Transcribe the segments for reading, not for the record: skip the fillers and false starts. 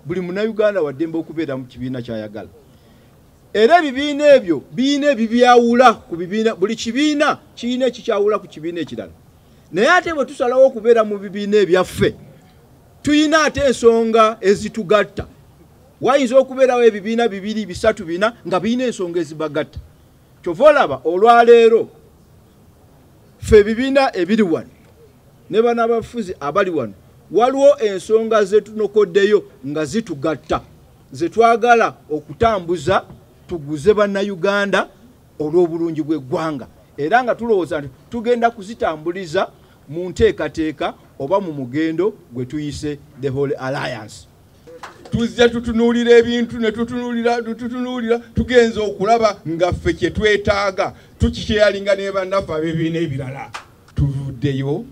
Buli munnayuganda wa ddembe okubeera mu kibiina ky'ayagala. Era ebibiina ebyo biina ebibyawula ku bibiina, buli kibiina kirina ekikyawula ku kibiina ekirala. Naye ate bwe tusalawo okubeera mu bibiina ebyaffe, tuyina ate ensonga ezitugatta. Wayinza okubeerawo ebibiina bibiri bisatu bina nga birina ensonga ezibagatta. Kyova olaba olwaleero ffe ebibiina ebiri wano ne bannabafuzi abali wano waliwo ensonga zetunokoddeyo nga zitugatta, zetwagala okutambuza tuguze bannayuganda olw'obulungi bw'eggwanga, era nga tulowooza nti tugenda kuzitambuliza mu nteekateeka oba mu mugendo gwe tuyise the whole alliance. Tuzja tutunuulira ebintu ne tutunuulira tugenza okulaba nga ffe kye twetaaga tukikyeyalinga ne bannaffe ab'ebibiina ebirala. Tuvuddeyo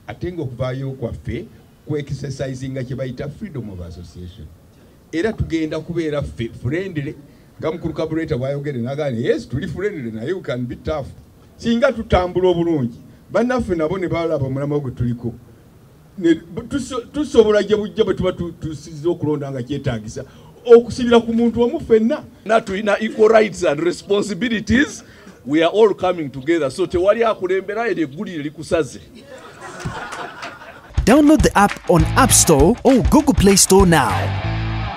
ate ng'okuvaayo kwaffe ku-exercisinga kye bayita freedom of association. Era tugenda kubeera ffe friendly. Nga mukulu Kabuleta bw'ayogere n'agaana yes tuli friendly naye we can be tough. Singa tutambula obulungi bannaffe nabo ne balaba omulamwa gwe tuliko. Tusobola gye bujja bwe tuba tusize okulonda nga kyetaagisa okusibira ku muntu omu ffenna. Na tulina equal rights and responsibilities. We are all coming together. So tewali akulembera eri eggulire likusaze. Download the app on App Store or Google Play Store now.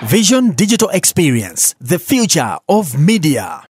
Vision Digital Experience, the future of media.